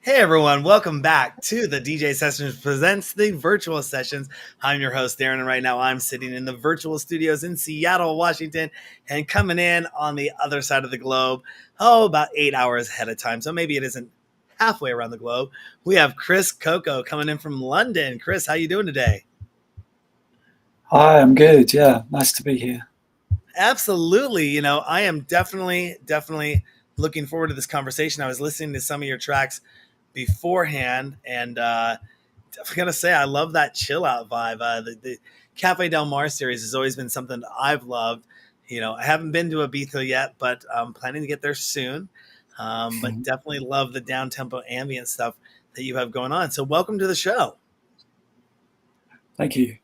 Hey everyone, welcome back to the DJ Sessions Presents the Virtual Sessions. I'm your host, Darren, and right now I'm sitting in the virtual studios in Seattle, Washington, and coming in on the other side of the globe, about 8 hours ahead of time. So maybe it isn't halfway around the globe. We have Chris Coco coming in from London. Chris, how you doing today? Hi, I'm good. Yeah, nice to be here. Absolutely. I am definitely looking forward to this conversation. I was listening to some of your tracks beforehand, and I'm gonna say I love that chill out vibe. The Cafe Del Mar series has always been something that I've loved. I haven't been to Ibiza yet, but I'm planning to get there soon. But definitely love the down tempo ambient stuff that you have going on. So welcome to the show. Thank you.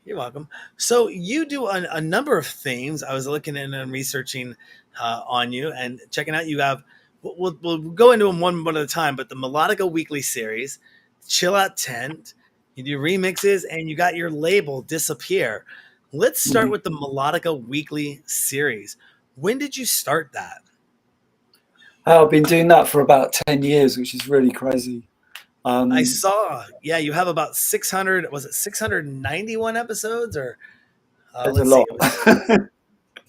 You're welcome. So you do a number of things. I was looking in and researching on you and checking out. You have we'll go into them one at a time. But the Melodica Weekly series, Chill Out Tent, you do remixes, and you got your label Disappear. Let's start with the Melodica Weekly series. When did you start that? I've been doing that for about 10 years, which is really crazy. I saw, you have about 600, was it 691 episodes or There's a lot.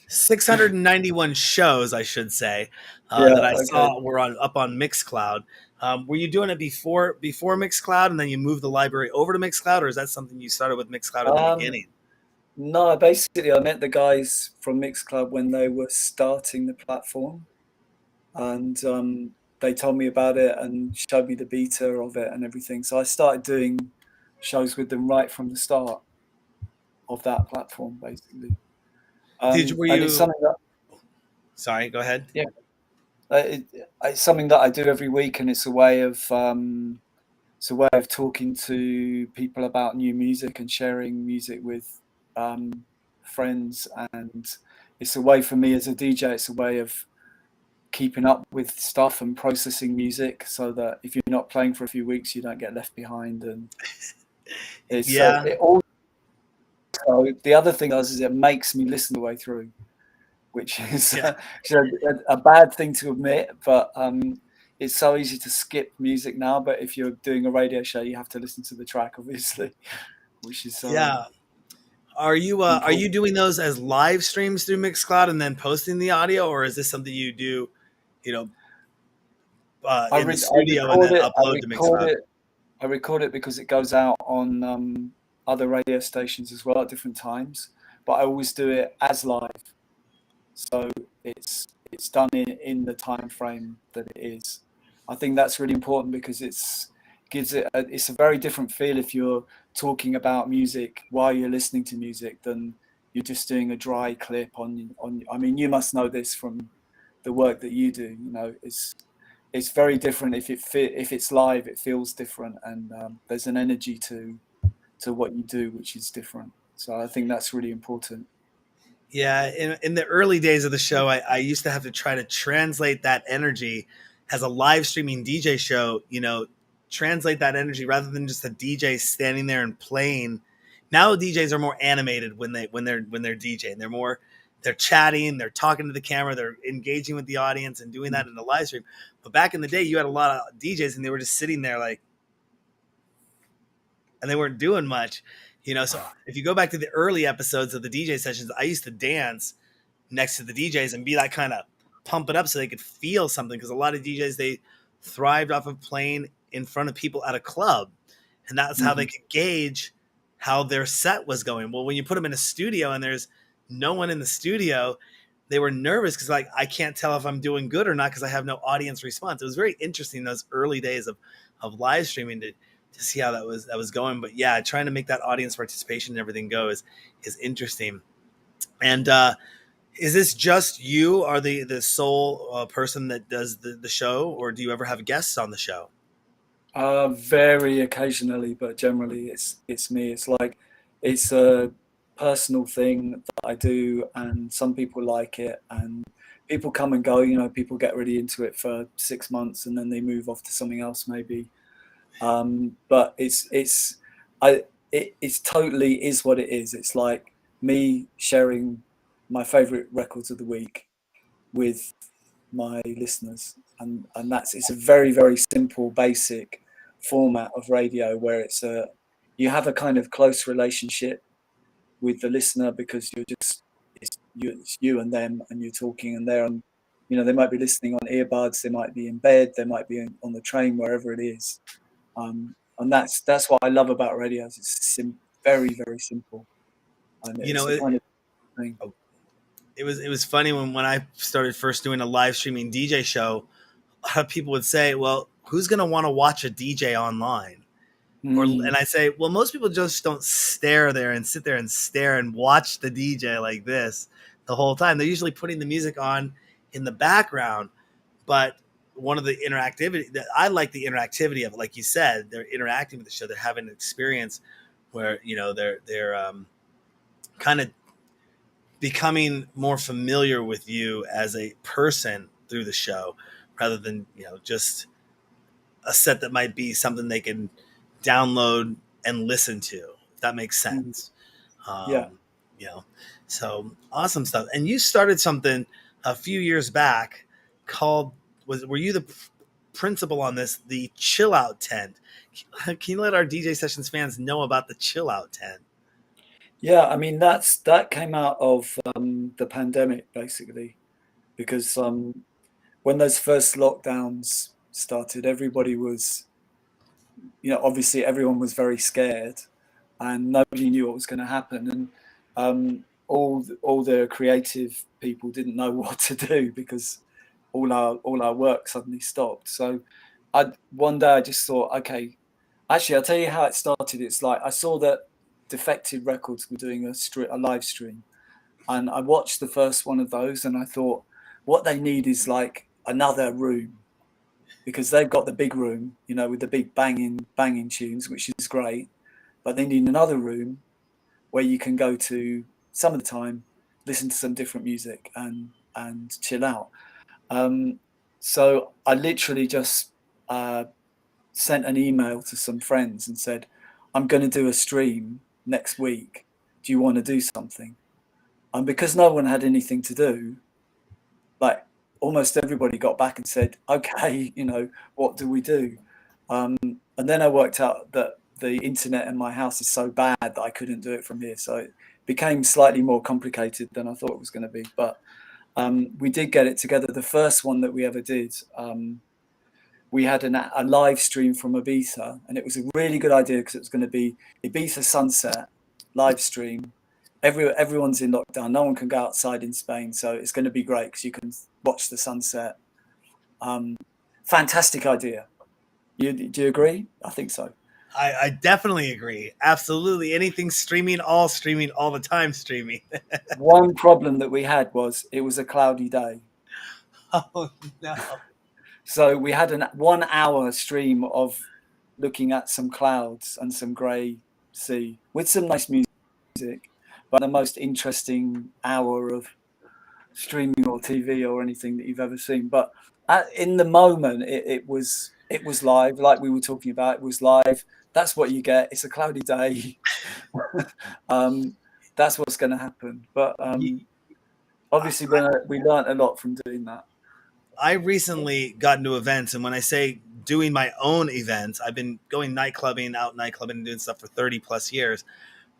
691 shows, I should say, that I saw were up on Mixcloud. Were you doing it before Mixcloud and then you moved the library over to Mixcloud, or is that something you started with Mixcloud at the beginning? No, basically I met the guys from Mixcloud when they were starting the platform, and they told me about it and showed me the beta of it and everything. So I started doing shows with them right from the start of that platform, basically. It's something that, sorry, go ahead. Yeah, it's something that I do every week, and it's a way of talking to people about new music and sharing music with friends, and it's a way for me as a DJ. It's a way of keeping up with stuff and processing music, so that if you're not playing for a few weeks, you don't get left behind. And it's so the other thing is it makes me listen the way through, which is a bad thing to admit, but it's so easy to skip music now. But if you're doing a radio show, you have to listen to the track, obviously, which is Are you doing those as live streams through Mixcloud and then posting the audio, or is this something you do, in the studio and then upload to Mixcloud? I record it because it goes out on other radio stations as well at different times, but I always do it as live. So it's done in the time frame that it is. I think that's really important because it's a very different feel if you're talking about music while you're listening to music than you're just doing a dry clip on. I mean, you must know this from the work that you do. It's very different if it's live. It feels different, and there's an energy to what you do which is different. So I think that's really important. Yeah, in the early days of the show, I used to have to try to translate that energy as a live streaming DJ show, translate that energy rather than just a DJ standing there and playing. Now DJs are more animated when they're DJing. They're chatting, they're talking to the camera, they're engaging with the audience and doing that in the live stream. But back in the day, you had a lot of DJs and they were just sitting there and they weren't doing much. So if you go back to the early episodes of the DJ sessions, I used to dance next to the DJs and be like kind of pump it up so they could feel something, because a lot of DJs, they thrived off of playing in front of people at a club, and that's how they Mhm. could gauge how their set was going. Well, when you put them in a studio and there's no one in the studio, they were nervous because like I can't tell if I'm doing good or not because I have no audience response. It was very interesting those early days of live streaming to see how that was going. But yeah, trying to make that audience participation and everything go is interesting. And is this just you are the sole person that does the show, or do you ever have guests on the show? Very occasionally, but generally it's me. It's like it's a personal thing that I do, and some people like it, and people come and go. You know, people get really into it for 6 months, and then they move off to something else maybe. But it's totally is what it is. It's like me sharing my favorite records of the week with my listeners, and that's it's a very very simple basic format of radio where you have a kind of close relationship with the listener because it's you and them, and you're talking, and they're on, they might be listening on earbuds, they might be in bed, they might be on the train, wherever it is. And that's what I love about radio. It's very very simple, and You it's know, a it, kind of thing. it was funny when I started first doing a live streaming DJ show. A lot of people would say, "Well, who's going to want to watch a DJ online?" And Mm, I say, "Well, most people just don't stare there and sit there and stare and watch the DJ like this the whole time. They're usually putting the music on in the background." But one of the interactivity that I like, the interactivity of it, like you said, they're interacting with the show. They're having an experience where they're kind of becoming more familiar with you as a person through the show, rather than just a set that might be something they can download and listen to. If that makes mm, sense. yeah. Um, you know, so awesome stuff. And you started something a few years back called were you the principal on this? The Chill Out Tent. Can you let our DJ Sessions fans know about the Chill Out Tent? Yeah, I mean that came out of the pandemic basically, because when those first lockdowns started, everybody was, obviously everyone was very scared, and nobody knew what was going to happen, and all the creative people didn't know what to do because all our work suddenly stopped. So one day I just thought, okay, actually I'll tell you how it started. It's like I saw that Defected Records were doing a live stream, and I watched the first one of those, and I thought, what they need is like another room, because they've got the big room, with the big banging tunes, which is great, but they need another room where you can go to some of the time, listen to some different music and chill out. Um, so I literally just sent an email to some friends and said, I'm going to do a stream next week. Do you want to do something? And because no one had anything to do, like almost everybody got back and said, okay, what do we do? And then I worked out that the internet in my house is so bad that I couldn't do it from here. So it became slightly more complicated than I thought it was going to be. But we did get it together. The first one that we ever did, we had a live stream from Ibiza, and it was a really good idea because it was going to be Ibiza sunset live stream. Everyone's in lockdown. No one can go outside in Spain, so it's going to be great because you can watch the sunset. Um, Fantastic idea. Do you agree? I think so. I definitely agree. Absolutely. Anything streaming, all the time streaming. One problem that we had was it was a cloudy day. Oh no. So we had an 1 hour stream of looking at some clouds and some grey sea with some nice music, but the most interesting hour of streaming or TV or anything that you've ever seen. But in the moment, it was live, like we were talking about. It was live. That's what you get. It's a cloudy day. um, that's what's going to happen. But obviously, we learned a lot from doing that. I recently got into events, and when I say doing my own events, I've been going nightclubbing, out nightclubbing, and doing stuff for 30 plus years.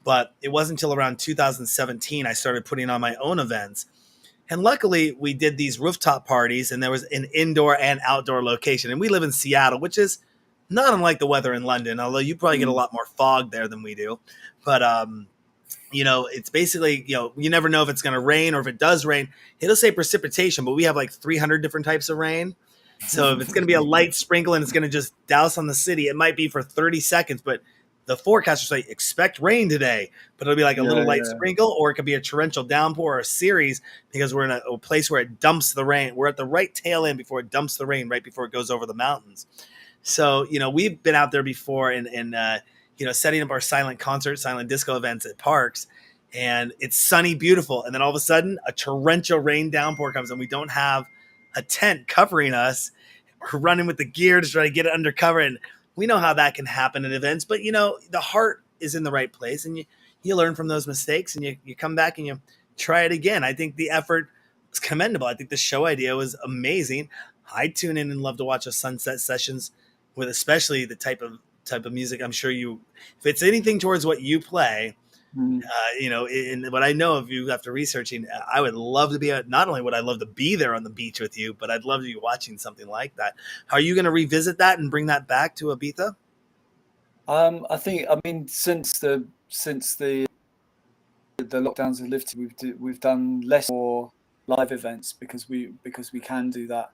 But it wasn't until around 2017 I started putting on my own events. And luckily, we did these rooftop parties, and there was an indoor and outdoor location. And we live in Seattle, which is not unlike the weather in London, although you probably get a Mm. lot more fog there than we do. But it's basically, you never know if it's going to rain, or if it does rain, it'll say precipitation, but we have like 300 different types of rain. So if it's going to be a light sprinkle and it's going to just douse on the city, it might be for 30 seconds, but the forecasters say expect rain today, but it'll be like a Yeah, little light yeah. sprinkle, or it could be a torrential downpour or a series, because we're in a place where it dumps the rain. We're at the right tail end before it dumps the rain, right before it goes over the mountains. So, we've been out there before, and setting up our silent concert, silent disco events at parks, and it's sunny, beautiful. And then all of a sudden, a torrential rain downpour comes, and we don't have a tent covering us. We're running with the gear to try to get it under cover. And we know how that can happen at events, but the heart is in the right place, and you learn from those mistakes, and you come back and you try it again. I think the effort was commendable. I think the show idea was amazing. I tune in and love to watch the sunset sessions with especially the type of music. I'm sure if it's anything towards what you play, Mm. and what I know of you after researching, I would love to be not only would I love to be there on the beach with you, but I'd love to be watching something like that. Are you going to revisit that and bring that back to Ibiza? I mean, since the lockdowns have lifted, we've done less more live events because we can do that.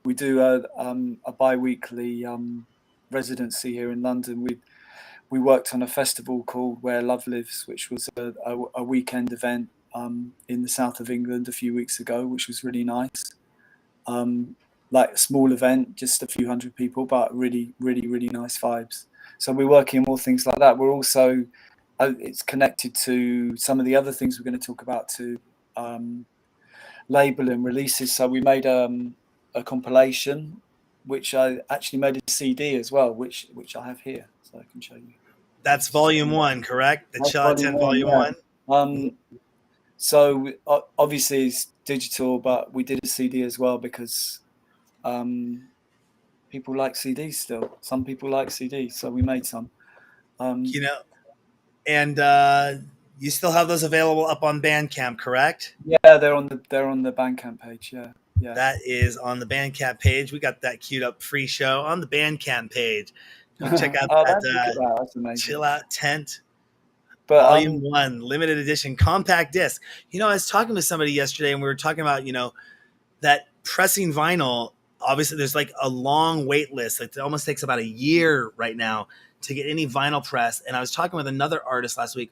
We do a bi-weekly residency here in London. We worked on a festival called Where Love Lives, which was a weekend event in the south of England a few weeks ago, which was really nice. Like a small event, just a few hundred people, but really, really, really nice vibes. So we're working on more things like that. We're also it's connected to some of the other things we're going to talk about too, label and releases. So we made a compilation, which I actually made a CD as well, which I have here, so I can show you. That's volume one, correct? The That's Chill Out volume 10 one, volume yeah. one. So obviously it's digital, but we did a CD as well because people like CDs still. Some people like CDs, so we made some. Um, You know, and you still have those available up on Bandcamp, correct? yeah, they're on the Bandcamp page. Yeah, yeah. That is on the Bandcamp page. We got that queued up free show on the Bandcamp page. Go check out Oh, that look at that. That's amazing. Chill Out Tent But Volume 1, limited edition compact disc. I was talking to somebody yesterday, and we were talking about, that pressing vinyl. Obviously, there's like a long wait list. It almost takes about a year right now to get any vinyl press. And I was talking with another artist last week,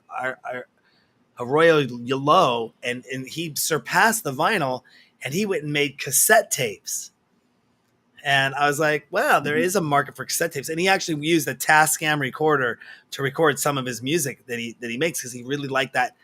Arroyo Yolo, and he surpassed the vinyl, and he went and made cassette tapes. And I was like, wow, there is a market for cassette tapes. And he actually used a Tascam recorder to record some of his music that he makes, because he really liked that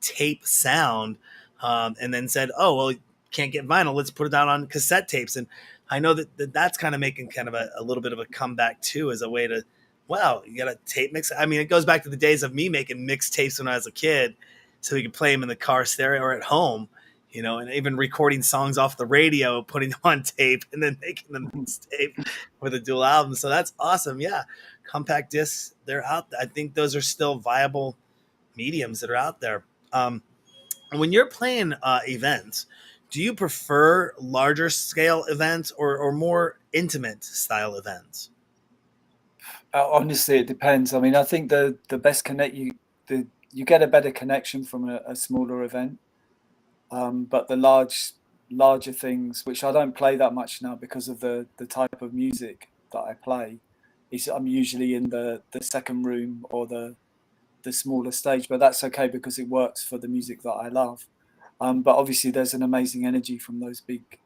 tape sound. And then said, oh, well, can't get vinyl. Let's put it out on cassette tapes. And I know that's kind of making kind of a little bit of a comeback too, as a way to, wow, you got a tape mix. I mean, it goes back to the days of me making mixtapes when I was a kid, so we could play them in the car stereo or at home. And even recording songs off the radio, putting them on tape, and then making the mixtape with a dual album. So that's awesome. Yeah. Compact discs, they're out. I think those are still viable mediums that are out there. When you're playing events, do you prefer larger scale events, or more intimate style events? honestly, it depends. I mean, I think the best you get a better connection from a smaller event. But the larger things, which I don't play that much now because of the type of music that I play, is I'm usually in the second room or the smaller stage, but that's okay because it works for the music that I love. But obviously, there's an amazing energy from those big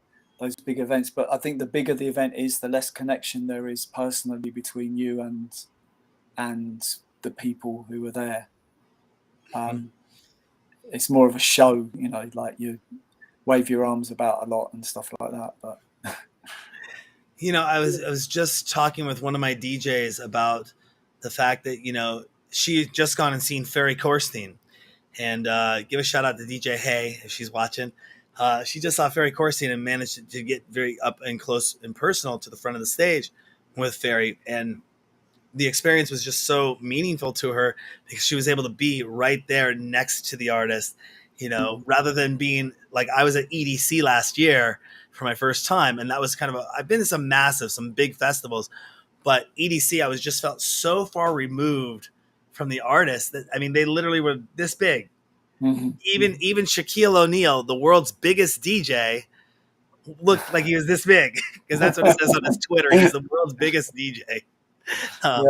events. But I think the bigger the event is, the less connection there is personally between you and the people who are there. It's more of a show, like you wave your arms about a lot and stuff like that. But I was just talking with one of my DJs about the fact that she had just gone and seen Ferry Corstein, and give a shout out to DJ Hay if she's watching. She just saw Ferry Corstein and managed to get very up and close and personal to the front of the stage with Ferry, and the experience was just so meaningful to her because she was able to be right there next to the artist, Mhm. rather than being like I was at EDC last year for my first time. And that was kind of I've been to some big festivals, but EDC, I was just felt so far removed from the artist that, I mean, they literally were this big. Mhm. Even Shaquille O'Neal, the world's biggest DJ, looked like he was this big because that's what it says on his Twitter. He's the world's biggest DJ. Um,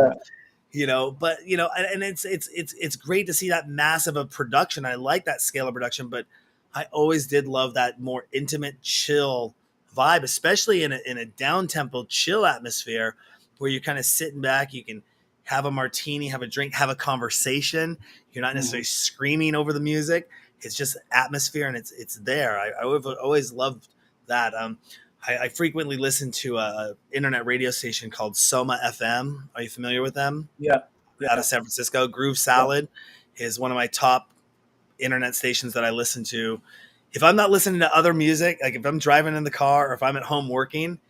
Yeah. but and it's great to see that massive of production. I like that scale of production, but I always did love that more intimate, chill vibe, especially in a down tempo, chill atmosphere where you're kind of sitting back. You can have a martini, have a drink, have a conversation. You're not necessarily Mhm. screaming over the music. It's just atmosphere, and it's there. I've always loved that. I frequently listen to a internet radio station called Soma FM. Are you familiar with them? Yeah. Out of Yeah. San Francisco. Groove Yeah. Salad is one of my top internet stations that I listen to. If I'm not listening to other music, like if I'm driving in the car or if I'm at home working,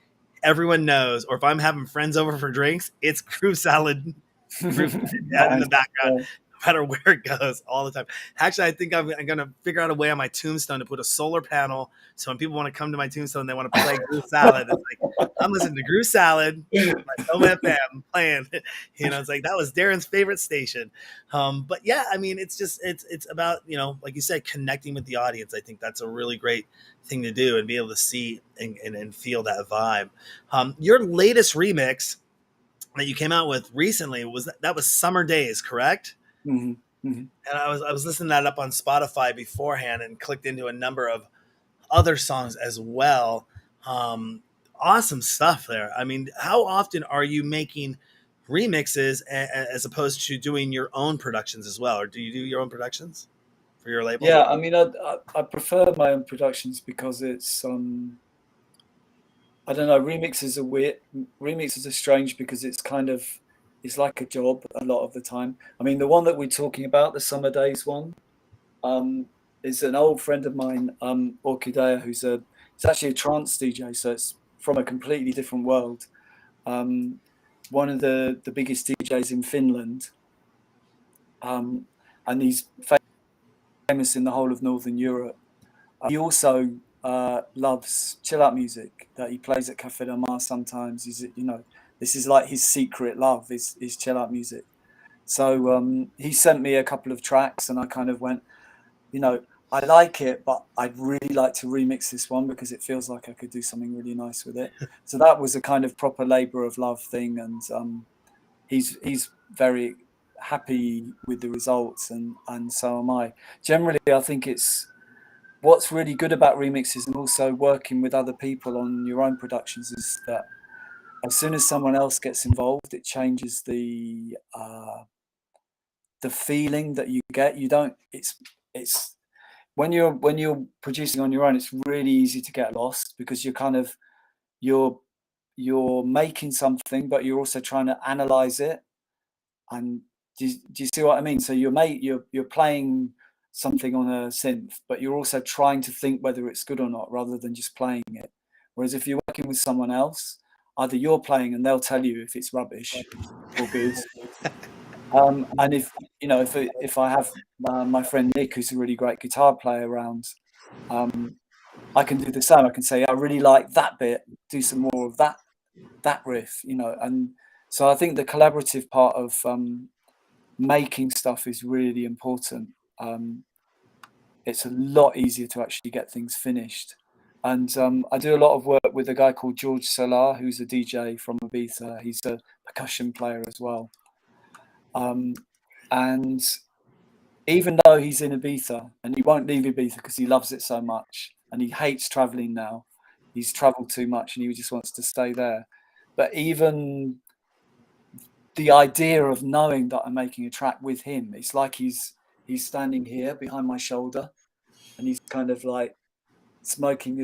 everyone knows. Or if I'm having friends over for drinks, it's Groove Salad, Groove in the Nice. background, Yeah. no matter where it goes, all the time. Actually, I think I'm going to figure out a way on my tombstone to put a solar panel. So when people want to come to my tombstone, they want to play Groove Salad. It's like, I'm listening to Groove Salad, my OFM playing. It's like that was Darren's favorite station. But yeah, I mean, it's about like you said, connecting with the audience. I think that's a really great thing to do and be able to see and feel that vibe. Your latest remix that you came out with recently that was Summer Days, correct? Mhm. Mhm. And I was listening that up on Spotify beforehand and clicked into a number of other songs as well. Um, awesome stuff there. I mean, how often are you making remixes as opposed to doing your own productions as well, or do you do your own productions for your label? Yeah, I mean, I prefer my own productions because it's I don't know, remixes are weird. Remixes are strange because it's kind of it's like a job a lot of the time. I mean, the one that we're talking about, the Summer Days one, um, is an old friend of mine, Orchidea, it's actually a trance DJ, so it's from a completely different world. Um, One of the biggest DJs in Finland, um, and he's famous in the whole of Northern Europe. He also loves chill out music that he plays at Cafe Del Mar sometimes. This is like his secret love is chill out music. So he sent me a couple of tracks, and I kind of went, you know, I like it, but I'd really like to remix this one because it feels like I could do something really nice with it. So that was a kind of proper labor of love thing, and he's very happy with the results, and so am I. Generally, I think it's what's really good about remixes and also working with other people on your own productions is that as soon as someone else gets involved, it changes the feeling that you get. You don't. It's when you're producing on your own, it's really easy to get lost because you're you're making something, but you're also trying to analyze it. And do you see what I mean? So you're playing something on a synth, but you're also trying to think whether it's good or not, rather than just playing it. Whereas if you're working with someone else, either you're playing and they'll tell you if it's rubbish or good. And if I have my friend Nick, who's a really great guitar player around, um, I can do the same. I can say I really like that bit. Do some more of that riff, and so I think the collaborative part of making stuff is really important. Um, it's a lot easier to actually get things finished. And I do a lot of work with a guy called George Solar, who's a DJ from Ibiza. He's a percussion player as well. And even though he's in Ibiza and he won't leave Ibiza because he loves it so much and he hates traveling now, he's traveled too much and he just wants to stay there. But even the idea of knowing that I'm making a track with him, it's like he's standing here behind my shoulder and he's kind of like smoking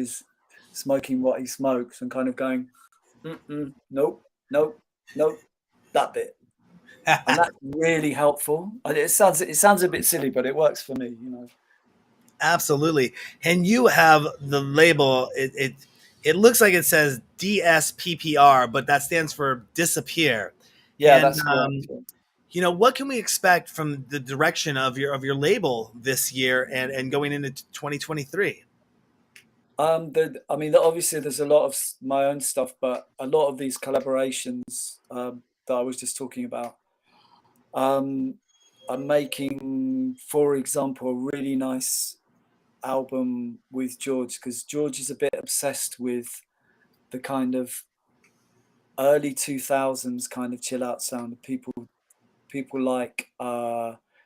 what he smokes and kind of going, nope, nope, nope, that bit. And that's really helpful. It sounds a bit silly, but it works for me. Absolutely. And you have the label. It looks like it says DSPPR, but that stands for disappear. Yeah, And that's correct. what can we expect from the direction of your label this year and going into 2023? I mean, obviously, there's a lot of my own stuff, but a lot of these collaborations that I was just talking about. Um, I'm making, for example, a really nice album with George because George is a bit obsessed with the kind of early 2000s kind of chill out sound of people like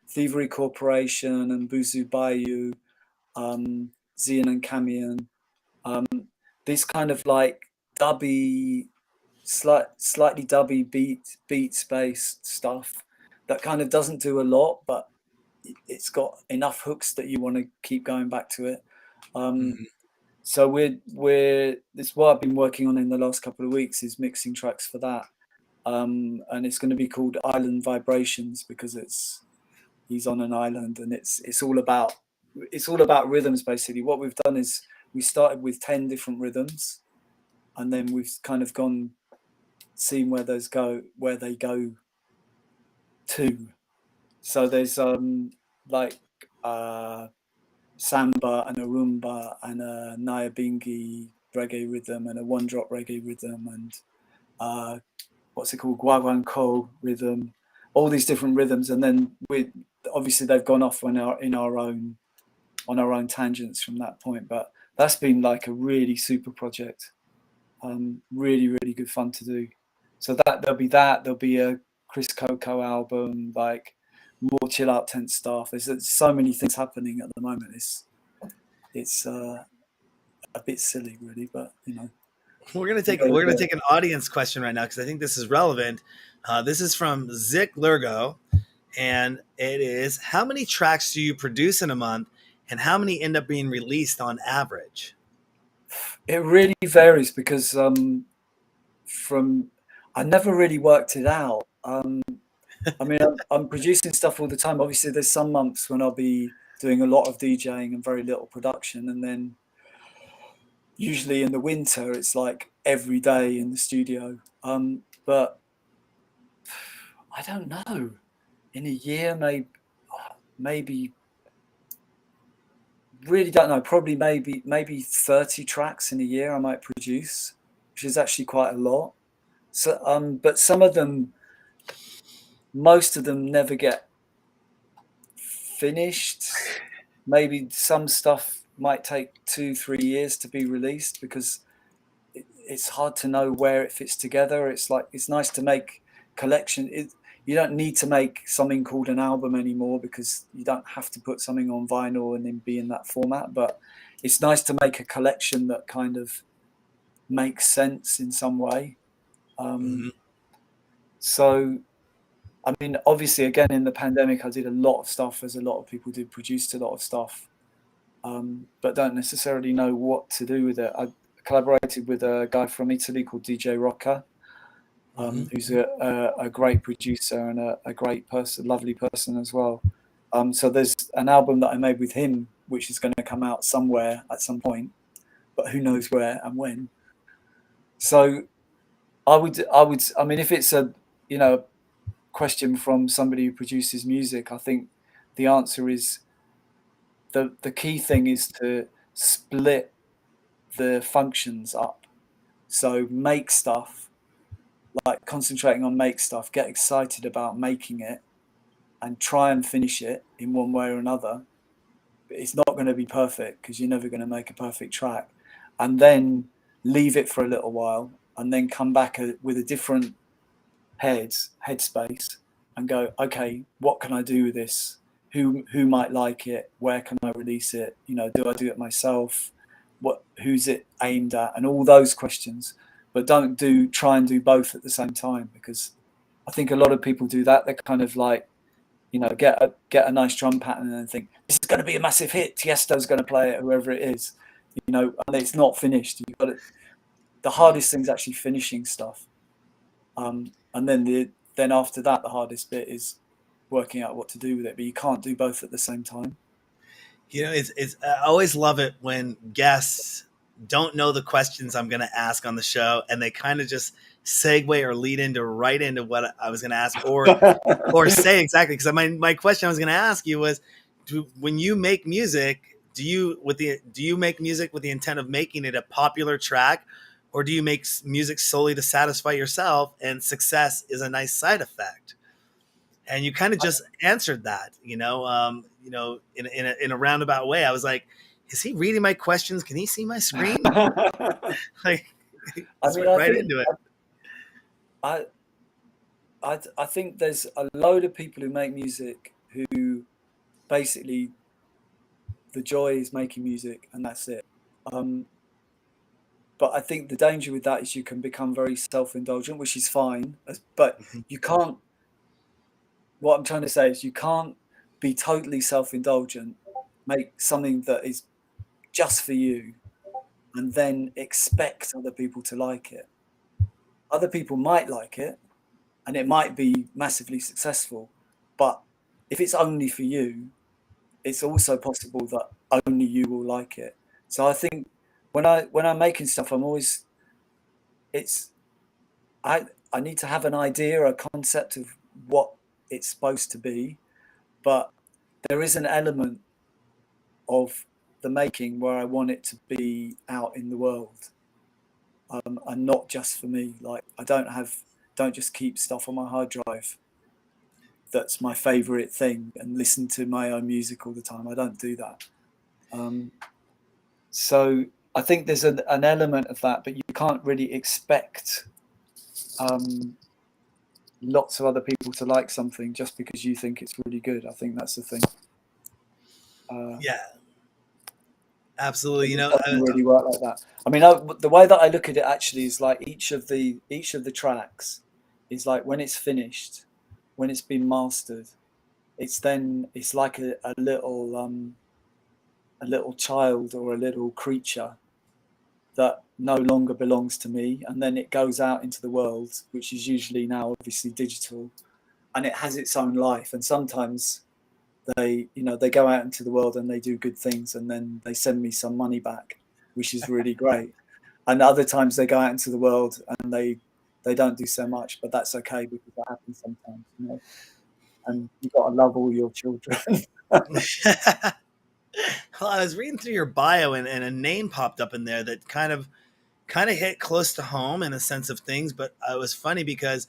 Thievery Corporation and Buzu Bayou, Zian and Camion. Um, this kind of like dubby, slightly dubby beats based stuff that kind of doesn't do a lot, but it's got enough hooks that you want to keep going back to it. Mhm. So we're this is what I've been working on in the last couple of weeks is mixing tracks for that. And it's going to be called Island Vibrations because he's on an island and it's all about rhythms basically. What we've done is we started with 10 different rhythms and then we've kind of gone seeing where they go to. So there's like uh samba and a rumba and a nyabingi reggae rhythm and a one drop reggae rhythm and what's it called, guaguancó rhythm, all these different rhythms, and then we obviously they've gone off in our own on our own tangents from that point. But that's been like a really super project, really really good fun to do. So there'll be a Chris Coco album, like more chill out tent stuff. There's so many things happening at the moment. It's a bit silly really, but you know you got to We're gonna do it. take an audience question right now because I think this is relevant. This is from Zick Lurgo, and it is: how many tracks do you produce in a month, and how many end up being released on average? It really varies because from I never really worked it out. I mean, I'm producing stuff all the time. Obviously, there's some months when I'll be doing a lot of DJing and very little production, and then usually in the winter it's like every day in the studio. But I don't know. In a year, maybe really don't know. Probably maybe 30 tracks in a year I might produce, which is actually quite a lot. So, but some of them, most of them never get finished. Maybe some stuff might take 2 3 years to be released because it's hard to know where it fits together. It's like it's nice to make collection. You don't need to make something called an album anymore because you don't have to put something on vinyl and then be in that format. But it's nice to make a collection that kind of makes sense in some way. Um, Mhm. so I mean, obviously, again in the pandemic, I did a lot of stuff, as a lot of people did, produced a lot of stuff, but don't necessarily know what to do with it. I collaborated with a guy from Italy called DJ Rocca, Mhm. who's a great producer and a great person, lovely person as well. So there's an album that I made with him, which is going to come out somewhere at some point, but who knows where and when. So I mean, if it's a, you know, question from somebody who produces music, I think the answer is the key thing is to split the functions up. So make stuff, like concentrating on make stuff, get excited about making it and try and finish it in one way or another. But it's not going to be perfect because you're never going to make a perfect track. And then leave it for a little while and then come back with a different headspace and go, okay, what can I do with this? Who might like it? Where can I release it? You know, do I do it myself? Who's it aimed at? And all those questions. But don't try and do both at the same time because I think a lot of people do that. They're kind of like, you know, get a nice drum pattern and think this is going to be a massive hit. Tiesto's going to play it, whoever it is, you know, and it's not finished. You got it. The hardest thing is actually finishing stuff. And then after that, the hardest bit is working out what to do with it. But you can't do both at the same time. It's I always love it when guests don't know the questions I'm going to ask on the show, and they kind of just segue or lead into right into what I was going to ask, or say exactly, because my question I was going to ask you was, when you make music, do you make music with the intent of making it a popular track, or do you make music solely to satisfy yourself and success is a nice side effect? And you kind of just answered that, in a roundabout way. I was like, is he reading my questions? Can he see my screen? Like, I just mean, went I right think into it. I, I think there's a load of people who make music who basically the joy is making music and that's it. But I think the danger with that is you can become very self-indulgent, which is fine, but you can't. What I'm trying to say is you can't be totally self-indulgent, make something that is just for you, and then expect other people to like it. Other people might like it, and it might be massively successful, but if it's only for you, it's also possible that only you will like it. So I think when I'm making stuff, I'm always it's I I need to have an idea, a concept of what it's supposed to be, but there is an element of the making where I want it to be out in the world, and not just for me. Like I don't just keep stuff on my hard drive that's my favorite thing and listen to my own music all the time. I don't do that. Um, so I think there's an element of that, but you can't really expect lots of other people to like something just because you think it's really good. I think that's the thing. Yeah, absolutely. It doesn't really work like that. I mean, the way that I look at it actually is like each of the tracks is like when it's finished, when it's been mastered, it's like a little child or a little creature that no longer belongs to me, and then it goes out into the world, which is usually now obviously digital, and it has its own life. And sometimes they go out into the world and they do good things, and then they send me some money back, which is really great. And other times they go out into the world and they don't do so much, but that's okay because that happens sometimes, and you've got to love all your children. Well, I was reading through your bio, and a name popped up in there that kind of hit close to home in a sense of things, but it was funny because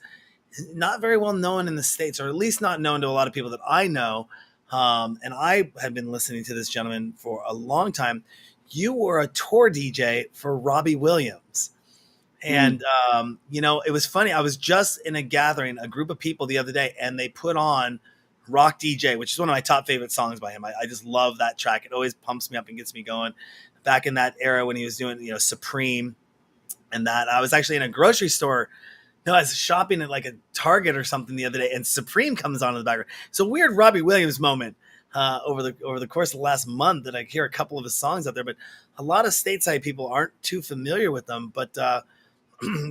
not very well known in the States, or at least not known to a lot of people that I know. And I have been listening to this gentleman for a long time. You were a tour DJ for Robbie Williams. Mm. And, it was funny. I was just in a gathering, a group of people the other day, and they put on Rock DJ, which is one of my top favorite songs by him. I just love that track. It always pumps me up and gets me going. Back in that era when he was doing, Supreme and that, I was actually in a grocery store. No, I was shopping at like a Target or something the other day, and Supreme comes on in the background. It's a weird Robbie Williams moment over the course of the last month that I hear a couple of his songs out there, but a lot of stateside people aren't too familiar with them. But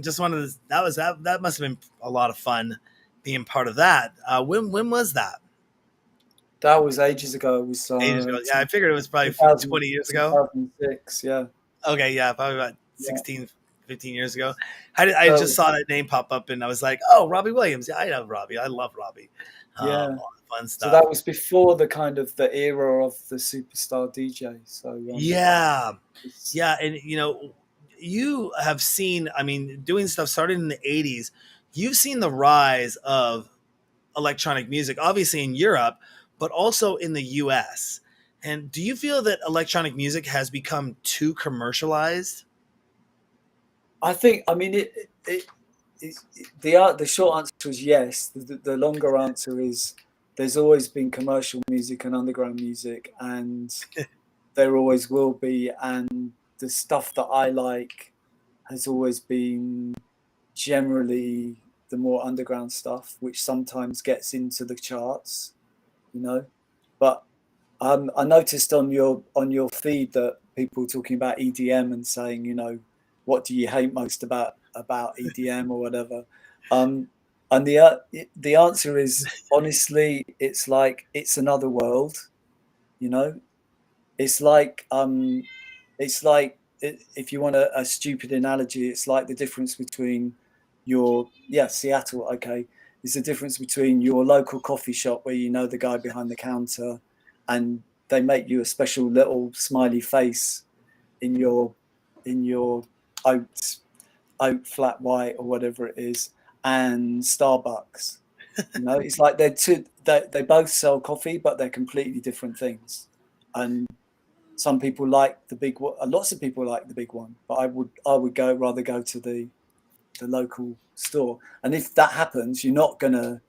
just wanted to, that must have been a lot of fun being part of that. When was that? That was ages ago. It was Ages ago. Yeah, I figured it was probably 20 years ago. 2006. Yeah. Okay, yeah, probably about Yeah. 16, 15 years ago. I just So saw that name pop up and I was like, oh, Robbie Williams. Yeah, I know Robbie. I love Robbie. yeah. All the fun So stuff. that was before the kind of the era of the superstar DJ. So Yeah. it's, Yeah. And, you have seen, I mean, doing stuff started in the 80s. You've seen the rise of electronic music, obviously in Europe, but also in the US. And do you feel that electronic music has become too commercialized? I think, I mean, the short answer is yes. The longer answer is there's always been commercial music and underground music, and there always will be. And the stuff that I like has always been generally the more underground stuff, which sometimes gets into the charts, you know. But I noticed on your feed that people talking about EDM and saying, what do you hate most about EDM or whatever. And the answer is honestly, it's like it's another world, you know. It's like if you want a stupid analogy, it's like the difference between Seattle. Okay, there's a difference between your local coffee shop where you know the guy behind the counter, and they make you a special little smiley face in your oat flat white or whatever it is, and Starbucks. You know, it's like they both sell coffee, but they're completely different things. And some people like the big one. Lots of people like the big one, but I would rather go to the local store. And if that happens, you're not gonna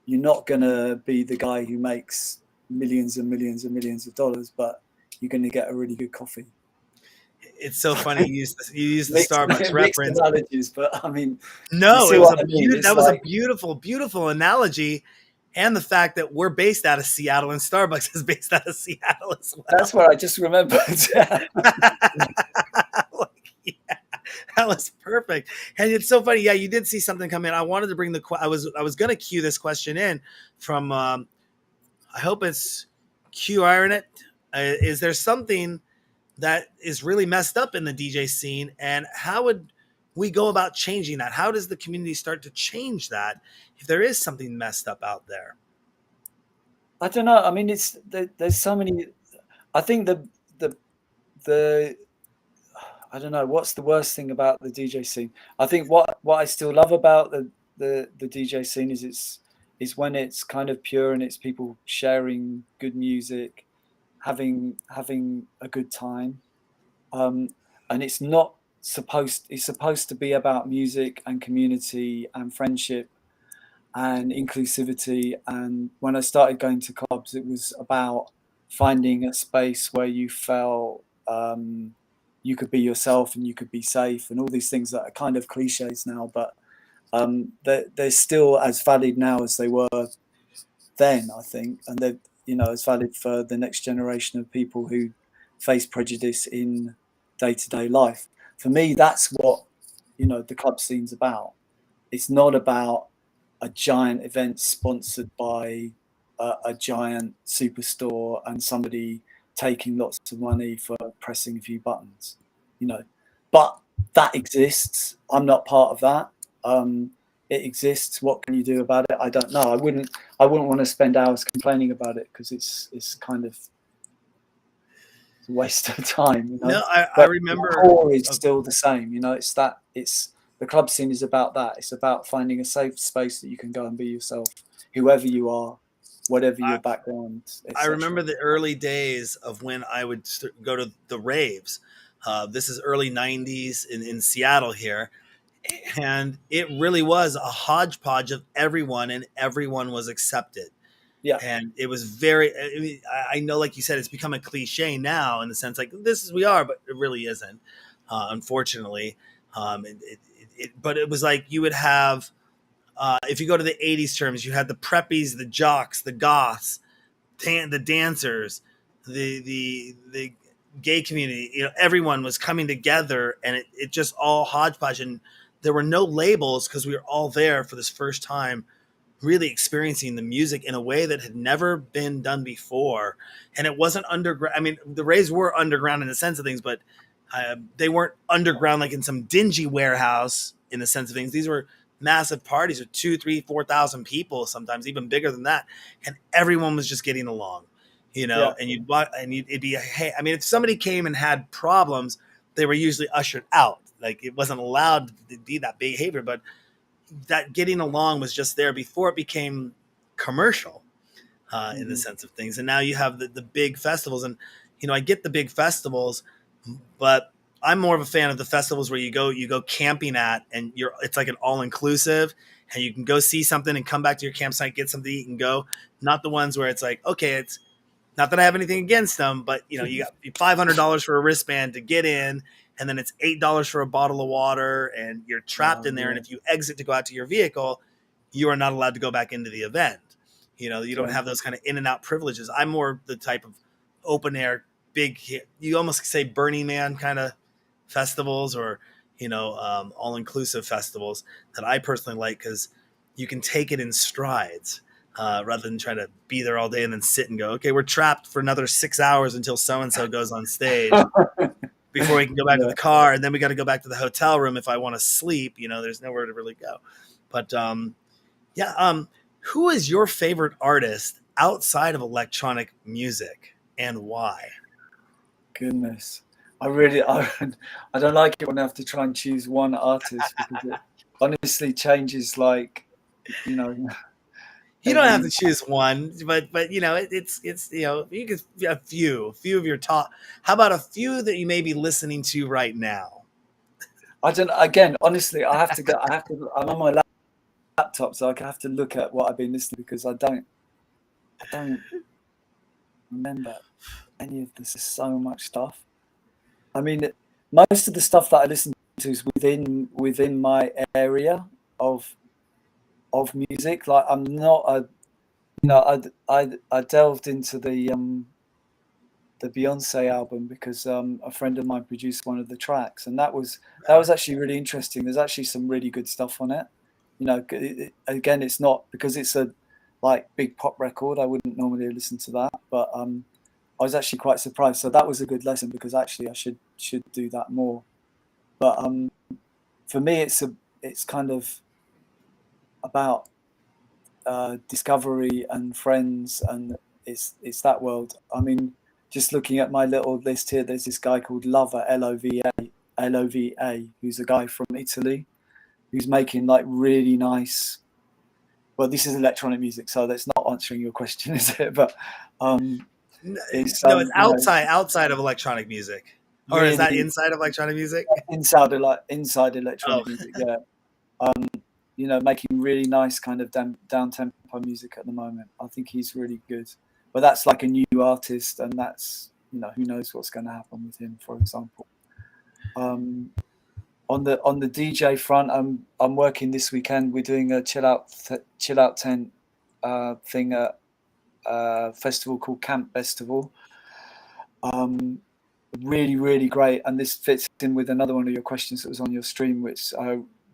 be the guy who makes millions and millions and millions of dollars, but you're going to get a really good coffee. It's so funny you use the Mixed, Starbucks mixed reference. analogies, but I mean, you No, see it was what a I mean. that It's was a like beautiful, beautiful analogy, and the fact that we're based out of Seattle and Starbucks is based out of Seattle as that's well. what I just remembered. Like, yeah, that was perfect, and it's so funny. Yeah, you did see something come in. I wanted to bring I was going to cue this question in from. I hope it's Q Iron it. Is there something that is really messed up in the DJ scene, and how would we go about changing that? How does the community start to change that if there is something messed up out there? I don't know. I mean, there's so many. I think the the I don't know what's the worst thing about the DJ scene. I think what I still love about the DJ scene is when it's kind of pure and it's people sharing good music, having a good time, um, and it's supposed to be about music and community and friendship and inclusivity. And when I started going to clubs, it was about finding a space where you felt you could be yourself and you could be safe, and all these things that are kind of cliches now, but they're still as valid now as they were then, I think, and they're as valid for the next generation of people who face prejudice in day-to-day life. For me, that's what the club scene's about. It's not about a giant event sponsored by a giant superstore and somebody taking lots of money for pressing a few buttons, you know. But that exists. I'm not part of that. It exists. What can you do about it? I don't know. I wouldn't want to spend hours complaining about it because it's kind of a waste of time. No, I But the remember. core is Oh, still the same. It's the club scene is about that. It's about finding a safe space that you can go and be yourself, whoever you are, whatever your I, background, I remember etc. the early days of when I would go to the raves. This is early '90s in Seattle here, and it really was a hodgepodge of everyone, and everyone was accepted. Yeah, And it was very. I mean, I know, like you said, it's become a cliche now in the sense like this is we are, but it really isn't, unfortunately. But it was like you would have. If you go to the '80s terms, you had the preppies, the jocks, the goths, the dancers, the gay community. Everyone was coming together, and it just all hodgepodge, and there were no labels because we were all there for this first time really experiencing the music in a way that had never been done before. And it wasn't underground. I mean, the raves were underground in the sense of things, but they weren't underground like in some dingy warehouse in the sense of things. These were massive parties with 2, 3, 4,000 people, sometimes even bigger than that. And everyone was just getting along, yeah, and it'd be, hey, I mean, if somebody came and had problems, they were usually ushered out. Like it wasn't allowed to be that behavior, but that getting along was just there before it became commercial, in the hmm sense of things. And now you have the big festivals, and I get the big festivals, but I'm more of a fan of the festivals where you go camping at, and it's like an all inclusive, and you can go see something and come back to your campsite, get something to eat, and go. Not the ones where it's like, okay, it's not that I have anything against them, but you got $500 for a wristband to get in, and then it's $8 for a bottle of water, and you're trapped in there. And yeah, if you exit to go out to your vehicle, you are not allowed to go back into the event. You don't yeah, have those kind of in and out privileges. I'm more the type of open air, big. You almost say Burning Man kind of festivals, or all inclusive festivals that I personally like because you can take it in strides, rather than trying to be there all day and then sit and go, okay, we're trapped for another 6 hours until so and so goes on stage. before we can go back to Yeah. the car, and then we got to go back to the hotel room if I want to sleep. There's nowhere to really go. But yeah, who is your favorite artist outside of electronic music, and why? Goodness. I don't like it when I have to try and choose one artist because it honestly changes like, you know, You don't have every. to choose one, but it's you could a few of your top. How about a few that you may be listening to right now? I don't. Again, honestly, I have to go. I have to. I'm on my laptop, so I have to look at what I've been listening because I don't. I don't remember any of this. There's so much stuff. I mean, most of the stuff that I listen to is within my area of of music. Like I'm not a. I delved into the Beyonce album because a friend of mine produced one of the tracks, and that was actually really interesting. There's actually some really good stuff on it. Again, it's not because it's a like big pop record. I wouldn't normally listen to that, but I was actually quite surprised. So that was a good lesson because actually I should do that more. But for me, it's kind of about discovery and friends, and it's that world. I mean, just looking at my little list here, there's this guy called Lover, Lova, who's a guy from Italy who's making like really nice. Well, this is electronic music, so that's not answering your question, is it? But um, it's No, it's you know, outside of electronic music, or is that really inside of electronic music? inside Oh, electronic music. Yeah, um, making really nice kind of down tempo music at the moment. I think he's really good. But that's like a new artist, and that's who knows what's going to happen with him, for example. Um, on the DJ front, I'm working this weekend. We're doing a chill out tent thing at a festival called Camp Festival. Um, really, really great, and this fits in with another one of your questions that was on your stream, which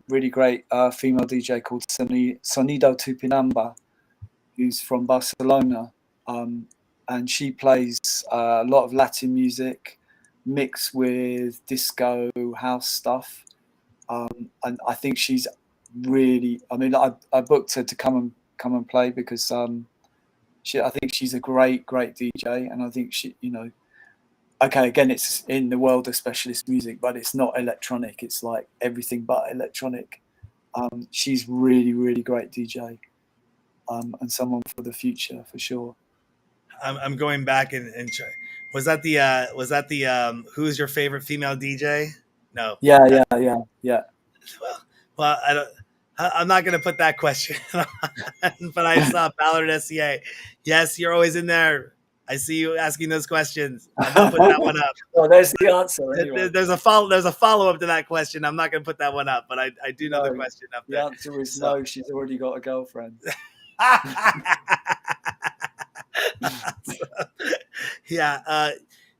really great female DJ called Sonido Tupinamba, who's from Barcelona, um, and she plays a lot of Latin music mixed with disco house stuff, and I think she's really. I mean, I booked her to come and play because I think she's a great DJ, and I think okay, again, it's in the world of specialist music, but it's not electronic. It's like everything but electronic. She's really, really great DJ, and someone for the future for sure. I'm going back and try. Was that the who's your favorite female DJ? No, Yeah, that yeah, yeah, yeah. well, I don't. I'm not going to put that question, but I saw Ballard SCA. Yes, you're always in there. I see you asking those questions. I'm going to put that one up. Well, there's the answer anyway. There's a follow up to that question. I'm not going to put that one up, but I do know the No, question up the there. answer is So. no. She's already got a girlfriend. So, yeah,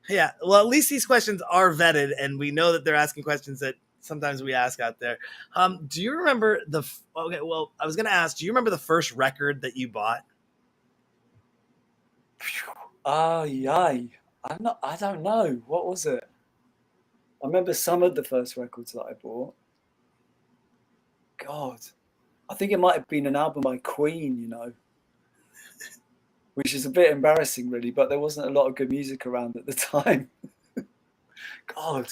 yeah. Well, at least these questions are vetted, and we know that they're asking questions that sometimes we ask out there. Do you remember the? Okay, well, I was going to ask. Do you remember the first record that you bought? Ah, yay. I don't know. What was it? I remember some of the first records that I bought. God, I think it might have been an album by Queen, which is a bit embarrassing, really, but there wasn't a lot of good music around at the time. God,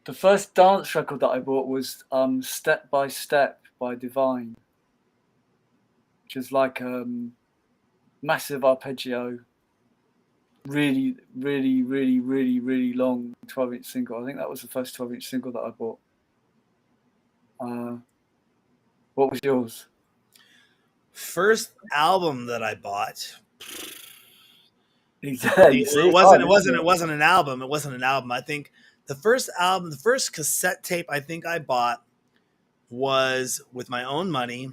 the first dance record that I bought was Step by Step by Divine, which is like massive arpeggio, really, really, really, really, really long 12-inch single. I think that was the first 12-inch single that I bought. What was yours? First album that I bought. You see, It it's wasn't. hard, It isn't wasn't. it? It wasn't an album. It wasn't an album. I think the first album, the first cassette tape I think I bought was with my own money.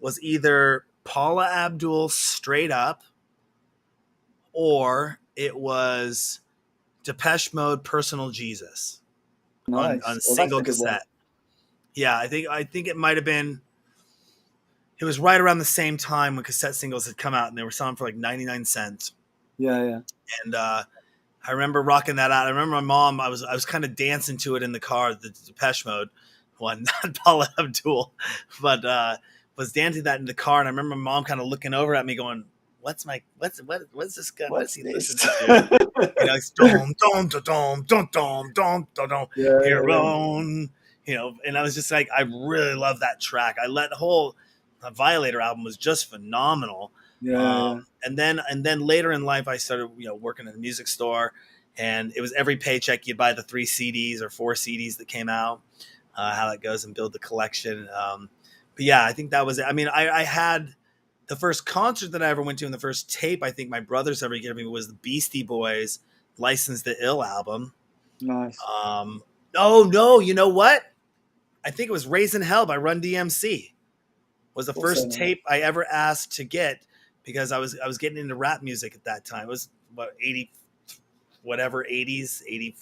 Was either Paula Abdul Straight Up, or it was Depeche Mode Personal Jesus on Nice. Well, that's single a good one. cassette. Yeah, I think it might have been. It was right around the same time when cassette singles had come out, and they were selling for like 99 cents. Yeah, yeah. And I remember rocking that out. I remember my mom. I was kind of dancing to it in the car, the Depeche Mode one, not Paula Abdul, but was dancing that in the car. And I remember my mom kind of looking over at me, going, what's this guy? What is What's he this? listening to? You know, it's dom dom dom dom dom dom dom dom dom Yeah, here yeah, on. You know, and I was just like, I really love that track. I let the whole Violator album was just phenomenal. yeah, yeah. And then later in life, I started working in a music store, and it was every paycheck you'd buy the 3 CDs or 4 CDs that came out. How that goes and build the collection. But yeah, I think that was it. I mean, I had the first concert that I ever went to, and the first tape I think my brothers ever gave me was the Beastie Boys' "License to Ill" album. Nice. Um, oh no, you know what? I think it was "Raising Hell" by Run DMC was the Also first nice. tape I ever asked to get because I was getting into rap music at that time. It was what 80 whatever 80s 80.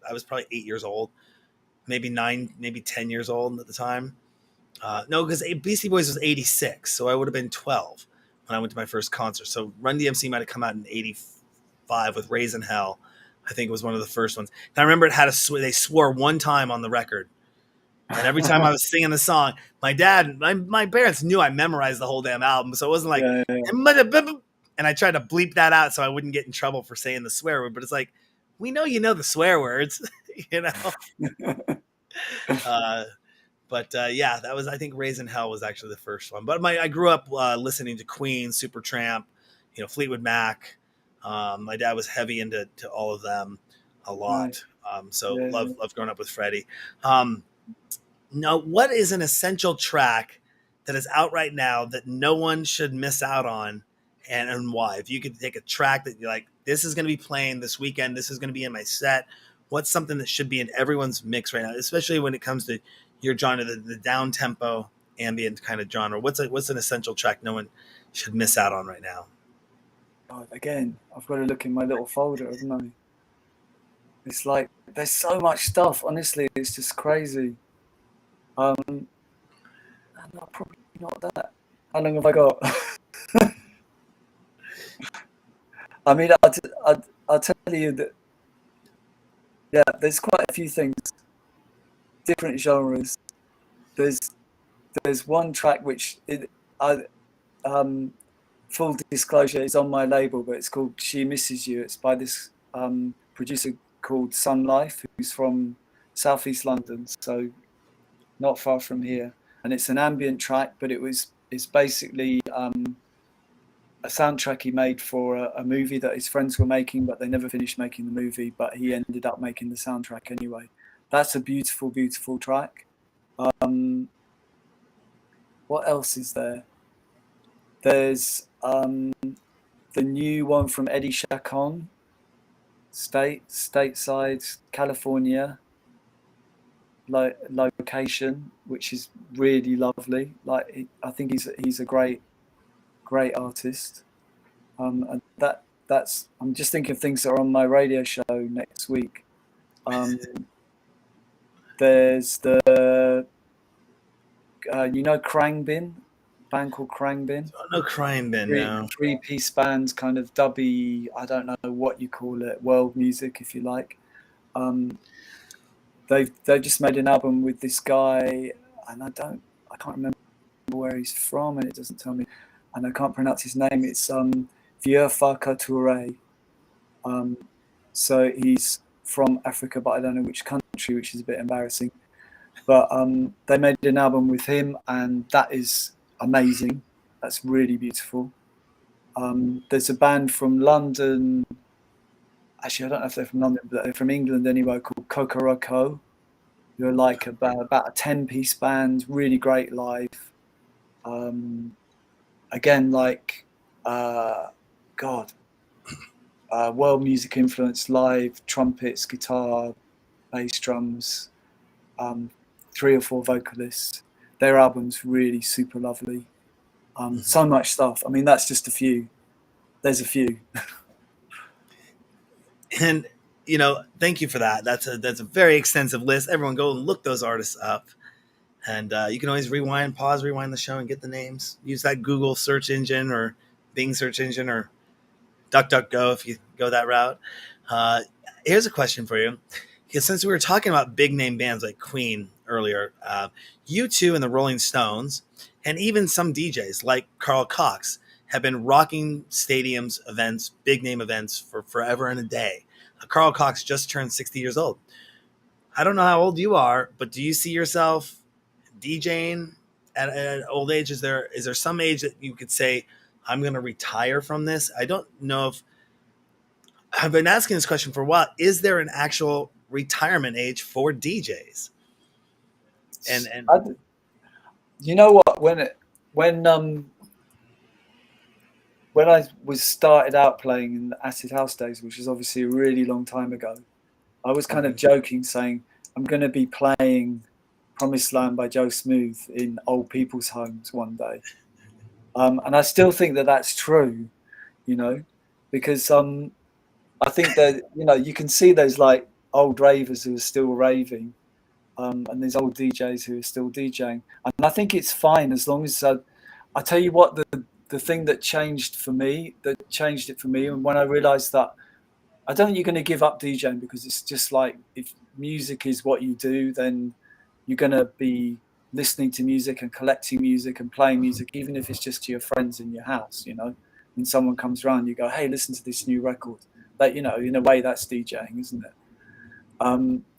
I was probably 8 years old, maybe 9, maybe 10 years old at the time. No, because Beastie Boys was 86, so I would have been 12 when I went to my first concert. So Run DMC might have come out in 85 with "Raising Hell." I think it was one of the first ones. And I remember it had they swore one time on the record. And every time I was singing the song, my parents knew I memorized the whole damn album. So it wasn't like, Yeah, yeah, and I tried to bleep that out so I wouldn't get in trouble for saying the swear word. But it's like, we know you know the swear words, you know? yeah. Uh, but yeah, that was, I think "Raising Hell" was actually the first one. But I grew up listening to Queen, Supertramp, Fleetwood Mac. My dad was heavy into all of them a Nice. lot. So Yeah, yeah. love growing up with Freddie. Um, Now, what is an essential track that is out right now that no one should miss out on, and why? If you could take a track that you're like, this is going to be playing this weekend, this is going to be in my set, what's something that should be in everyone's mix right now, especially when it comes to your genre, the down tempo, ambient kind of genre? What's an essential track no one should miss out on right now? God, again, I've got to look in my little folder, haven't I? It's like there's so much stuff. Honestly, it's just crazy. No, probably not that. How long have I got? I mean, I'll tell you that. Yeah, there's quite a few things, different genres. There's there's one track which I um, full disclosure is on my label, but it's called "She Misses You." It's by this producer called Sun Life, who's from Southeast London, so not far from here. And it's an ambient track, but it's basically a soundtrack he made for a movie that his friends were making, but they never finished making the movie. But he ended up making the soundtrack anyway. That's a beautiful, beautiful track. Um, what else is there? There's the new one from Eddie Chacon, stateside California location, which is really lovely. Like I think he's a great artist. And that's I'm just thinking of things that are on my radio show next week. Um, there's the Krangbin, band called Krangbin. Oh, no crying, Ben. three No. three piece band, kind of dubby. I don't know what you call it, world music, if you like. Um, they've just made an album with this guy, and I can't remember where he's from, and it doesn't tell me, and I can't pronounce his name. It's Vieux Farka Touré. So he's from Africa, but I don't know which country, which is a bit embarrassing. But they made an album with him, and that is amazing. That's really beautiful. There's a band from London. Actually, I don't know if they're from London, but they're from England anyway, called Coco. They're like about a 10-piece band, really great live. Again, like, God, world music influence, live, trumpets, guitar, bass, drums, um, 3 or 4 vocalists. Their album's really super lovely. So much stuff. I mean, that's just a few. There's a few. And thank you for that. That's a very extensive list. Everyone go and look those artists up. And you can always rewind the show and get the names. Use that Google search engine or Bing search engine or DuckDuckGo if you go that route. Uh, Here's a question for you. Because since we were talking about big name bands like Queen earlier, U2 and the Rolling Stones, and even some DJs like Carl Cox have been rocking stadiums, events, big name events for forever and a day. Carl Cox just turned 60 years old. I don't know how old you are, but do you see yourself DJing at an old age? Is there some age that you could say, I'm going to retire from this? I don't know if I've been asking this question for a while. Is there an actual retirement age for DJs? And I, you know what? When um when I was started out playing in the Acid House days, which is obviously a really long time ago, I was kind of joking, saying I'm going to be playing "Promised Land" by Joe Smooth in old people's homes one day, and I still think that that's true, you know, because I think that you can see those like old ravers who are still raving, and there's old DJs who are still DJing, and I think it's fine as long as I tell you what, the thing that changed it for me, and when I realised that I don't think you're going to give up DJing, because it's just like, if music is what you do, then you're going to be listening to music and collecting music and playing music, even if it's just to your friends in your house. When someone comes around, you go, "Hey, listen to this new record." That, in a way, that's DJing, isn't it?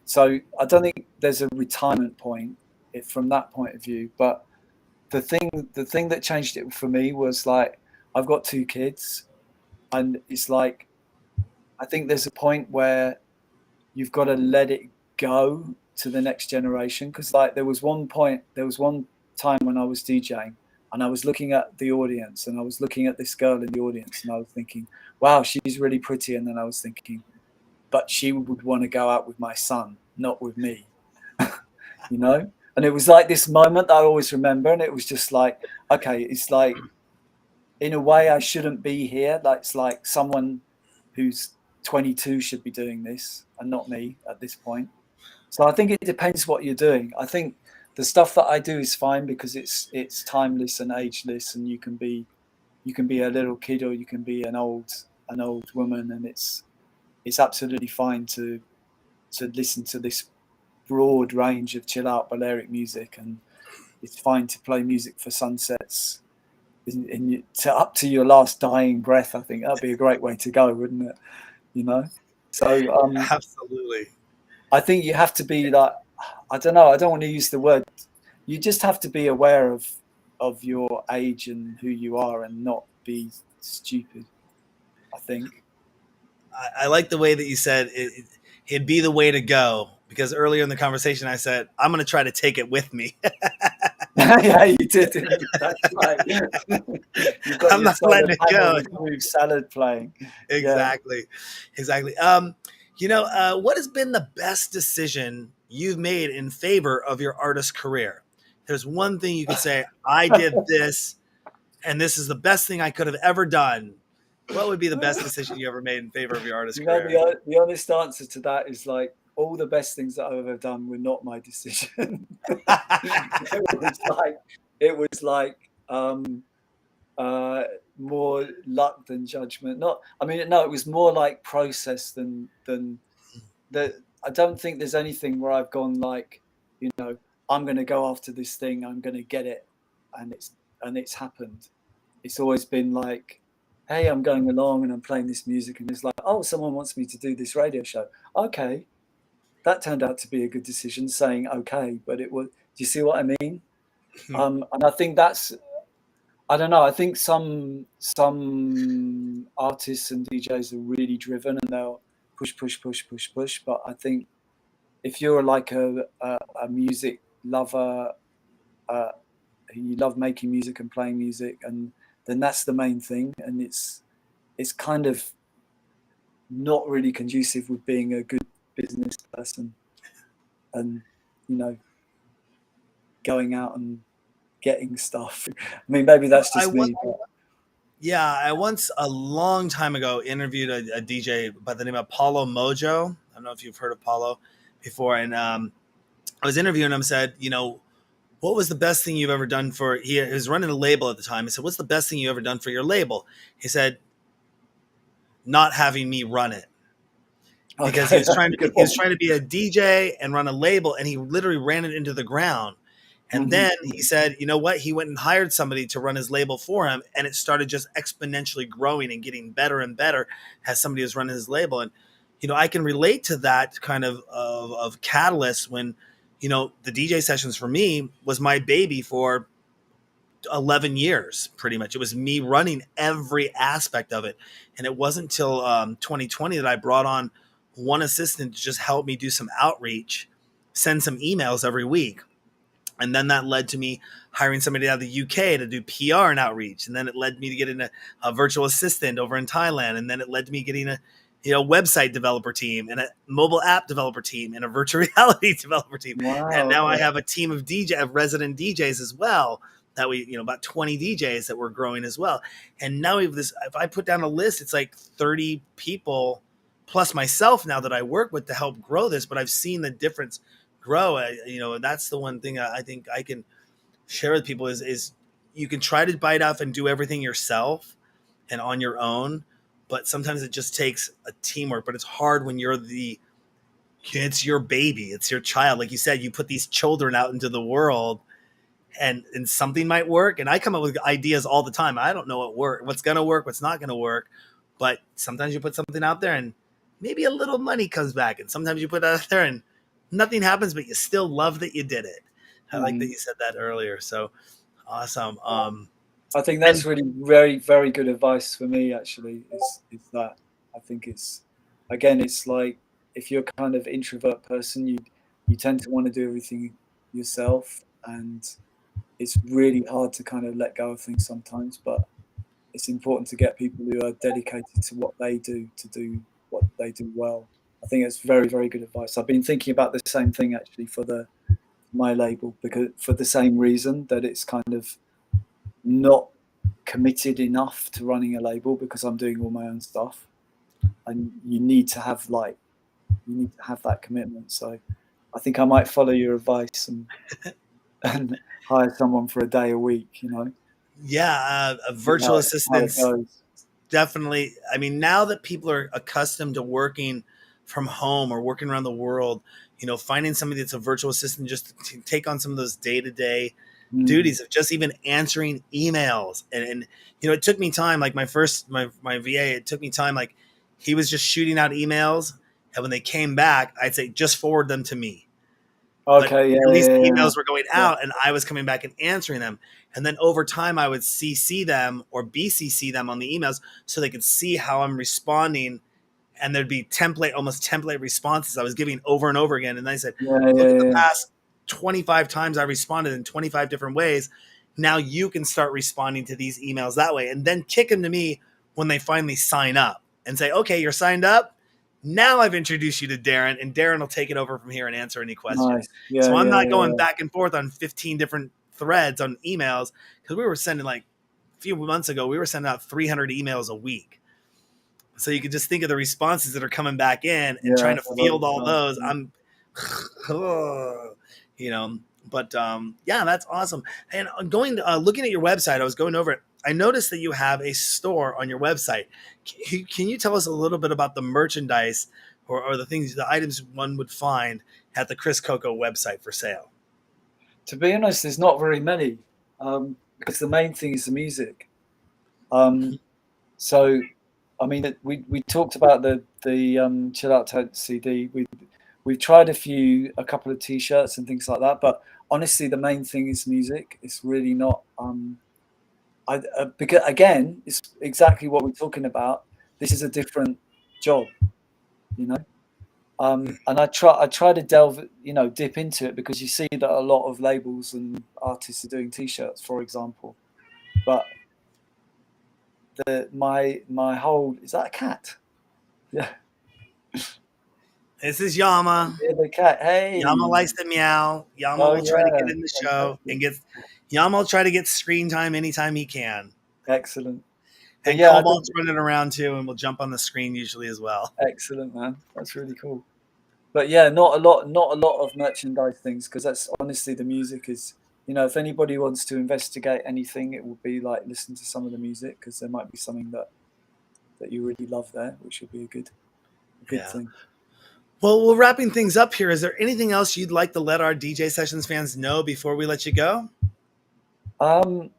So I don't think there's a retirement point from that point of view. But the thing that changed it for me was, like, I've got two kids, and it's like, I think there's a point where you've got to let it go to the next generation. Because, like, there was one time when I was DJing, and I was looking at the audience, and I was looking at this girl in the audience, and I was thinking, wow, she's really pretty. And then I was thinking, but she would want to go out with my son, not with me. you know and it was like this moment that I always remember, and it was just like, okay, it's like, in a way, I shouldn't be here. Like, it's like someone who's 22 should be doing this, and not me at this point. So I think it depends what you're doing. I think the stuff that I do is fine, because it's timeless and ageless, and you can be a little kid, or you can be an old woman, and it's absolutely fine to listen to this broad range of chill out Balearic music, and it's fine to play music for sunsets up to your last dying breath. I think that'd be a great way to go, wouldn't it? So absolutely. I think you have to be like, I don't know, I don't want to use the word, you just have to be aware of your age and who you are, and not be stupid, I think. I like the way that you said it'd be the way to go, because earlier in the conversation I said I'm going to try to take it with me. Yeah, you did, didn't you? That's right. You've got I'm your not letting it go. smooth salad playing. Yeah. Exactly, exactly. What has been the best decision you've made in favor of your artist career? There's one thing you could say, I did this, and this is the best thing I could have ever done. What would be the best decision you ever made in favor of your artist career? The honest answer to that is, like, all the best things that I've ever done were not my decision. It was like uh, more luck than judgment. Not, I mean, no, it was more like process than that. I don't think there's anything where I've gone like, I'm going to go after this thing, I'm going to get it, and it's happened. It's always been like, hey, I'm going along and I'm playing this music, and it's like, oh, someone wants me to do this radio show. Okay, that turned out to be a good decision, saying okay, but it was. Do you see what I mean? And I think that's. I don't know. I think some artists and DJs are really driven, and they'll push, push, push, push, push. But I think if you're like a music lover, uh, you love making music and playing music, and then that's the main thing. And it's kind of not really conducive with being a good business person, and you know going out and getting stuff. I mean, maybe Well, that's just me. But yeah, I once a long time ago interviewed a DJ by the name of Paulo Mojo. I don't know if you've heard of Paulo before, and I was interviewing him. Said, what was the best thing you've ever done for? He was running a label at the time. He said, "What's the best thing you ever done for your label?" He said, "Not having me run it." because Okay, that's a good he was one. trying to be a DJ and run a label, and he literally ran it into the ground. And Hmm. then he said, you know what? He went and hired somebody to run his label for him, and it started just exponentially growing and getting better and better as somebody was running his label. And I can relate to that kind of catalyst when the DJ sessions for me was my baby for 11 years. Pretty much it was me running every aspect of it, and it wasn't until 2020 that I brought on one assistant to just help me do some outreach, send some emails every week. And then that led to me hiring somebody out of the UK to do PR and outreach. And then it led me to getting a virtual assistant over in Thailand. And then it led to me getting a website developer team and a mobile app developer team and a virtual reality developer team. And Wow. now I Okay. have a team of resident DJs as well, that we, about 20 DJs that we're growing as well. And now we have this, if I put down a list, it's like 30 people plus myself now that I work with to help grow this. But I've seen the difference grow. That's the one thing I think I can share with people is you can try to bite off and do everything yourself and on your own, but sometimes it just takes a teamwork. But it's hard when it's your baby, it's your child. Like you said, you put these children out into the world, and something might work. And I come up with ideas all the time. I don't know what's going to work, what's not going to work. But sometimes you put something out there and maybe a little money comes back. And sometimes you put it out there and nothing happens, but you still love that you did it. I like that Mhm. you said that earlier. So awesome. I think And that's really very, very good advice for me. Actually, is that I think it's like if you're a kind of introvert person, you tend to want to do everything yourself, and it's really hard to kind of let go of things sometimes. But it's important to get people who are dedicated to what they do to do what they do well. I think it's very, very good advice. I've been thinking about the same thing actually for the my label, because for the same reason that it's kind of not committed enough to running a label because I'm doing all my own stuff, and you need to have that commitment. So I think I might follow your advice and hire someone for a day a week. yeah, a See virtual how it assistants goes. definitely. I mean, now that people are accustomed to working from home or working around the world, finding somebody that's a virtual assistant just to take on some of those day to day Mm. duties of just even answering emails. And it took me time. Like my VA, it took me time. Like he was just shooting out emails, and when they came back, I'd say just forward them to me. But Okay, yeah, at least yeah, the yeah, emails were going yeah. out and I was coming back and answering them. And then over time, I would CC them or BCC them on the emails so they could see how I'm responding. And there'd be almost template responses I was giving over and over again. And I said, Yeah, yeah, look at the yeah, past 25 times I responded in 25 different ways. Now you can start responding to these emails that way, and then kick them to me when they finally sign up and say, okay, you're signed up. Now I've introduced you to Darren, and Darren will take it over from here and answer any questions. nice. Yeah, So I'm yeah, not going yeah, back and forth on 15 different threads on emails, because we were sending, like, a few months ago, we were sending out 300 emails a week. So you can just think of the responses that are coming back in and yeah. trying to That's a lot field of all time. those. Yeah. I'm, you know, but yeah, that's awesome. And looking at your website, I was going over it. I noticed that you have a store on your website. Can you tell us a little bit about the merchandise, or the items one would find at the Chris Coco website for sale? To be honest, there's not very many, because the main thing is the music. Um, so, I mean, we talked about the Chill Out Tent CD. We've tried a couple of T-shirts and things like that, but honestly, the main thing is music. It's really not. Because again, it's exactly what we're talking about. This is a different job, you know. And I try to dip into it, because you see that a lot of labels and artists are doing T-shirts, for example. But my whole is that a cat? Yeah, This is Yama. yeah, the cat. Yama Hey, likes to meow. Yama oh will try to yeah, get in the show fantastic, and get. Yama will try to get screen time anytime he can. excellent. But And yeah, I think Cobalt's running around too, and will jump on the screen usually as well. excellent, man. That's really cool. But yeah, not a lot of merchandise things, because that's honestly the music is. If anybody wants to investigate anything, it would be like listen to some of the music, because there might be something that you really love there, which would be a good Yeah. thing. Well, we're wrapping things up here. Is there anything else you'd like to let our DJ Sessions fans know before we let you go? Um,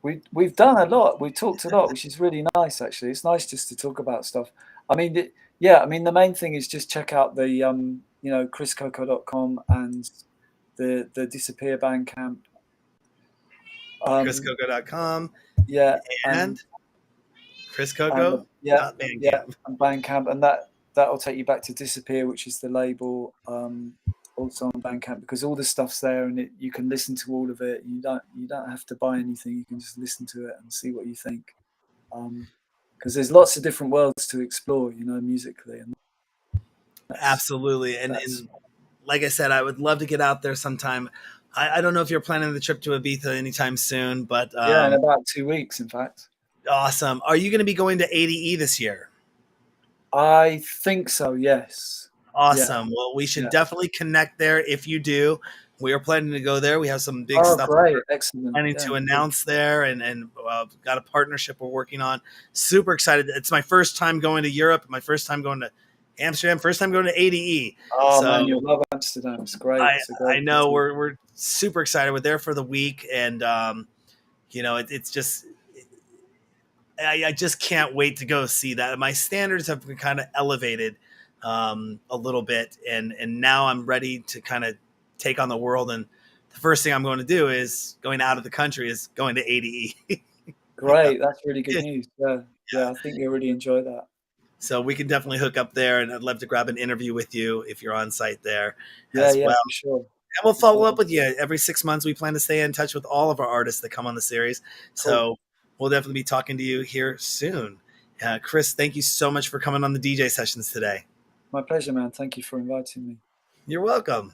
we've done a lot. We talked a lot, which is really nice. Actually, it's nice just to talk about stuff. I mean, yeah. I mean, the main thing is just check out the chriscoco.com and the Disappear Bandcamp. Um, ChrisCoco.com yeah, and and yeah, yeah, ChrisCoco.bandcamp. and Bandcamp, and that'll take you back to Disappear, which is the label. Also on Bandcamp, because all the stuff's there and you can listen to all of it. You don't have to buy anything. You can just listen to it and see what you think. Because there's lots of different worlds to explore, musically, and that's Absolutely. that's And like I said, I would love to get out there sometime. I don't know if you're planning the trip to Ibiza anytime soon, but yeah, in about 2 weeks, in fact. awesome. Are you going to be going to ADE this year? I think so. Yes. Yeah. Awesome. Well, we should Yeah. definitely connect there if you do. We are planning to go there. We have some big Oh, stuff great! Excellent. planning Yeah. to Cool. announce there, and got a partnership we're working on. Super excited! It's my first time going to Europe. My first time going to Amsterdam. First time going to ADE. Oh So man, you'll love Amsterdam. It's great. I It's a great I know city. we're super excited. We're there for the week, and it's just I just can't wait to go see that. My standards have been kind of elevated a little bit, and now I'm ready to kind of take on the world. And the first thing I'm going to do is going out of the country is going to ADE. Yeah, Great. That's really good news. Yeah. Yeah. I think you'll really enjoy that. so we can definitely hook up there, and I'd love to grab an interview with you if you're on site there Yeah. as Yeah. well. For sure. And we'll For follow sure. up with you every 6 months. We plan to stay in touch with all of our artists that come on the series. Cool. So we'll definitely be talking to you here soon. Chris, thank you so much for coming on the DJ sessions today. My pleasure, man. Thank you for inviting me. You're welcome.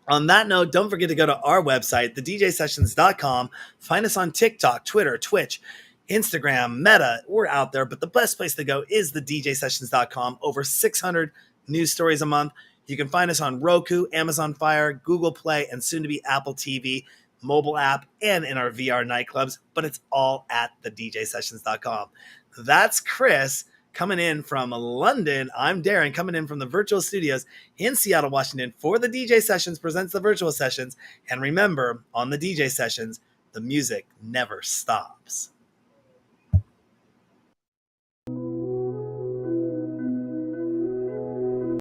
On that note, don't forget to go to our website, thedjsessions.com. Find us on TikTok, Twitter, Twitch, Instagram, Meta. We're out there, but the best place to go is thedjsessions.com. Over 600 news stories a month. You can find us on Roku, Amazon Fire, Google Play, and soon to be Apple TV, mobile app, and in our VR nightclubs, but it's all at thedjsessions.com. That's Chris coming in from London. I'm Darren coming in from the virtual studios in Seattle, Washington for the DJ Sessions presents the virtual sessions. And remember, on the DJ Sessions, the music never stops.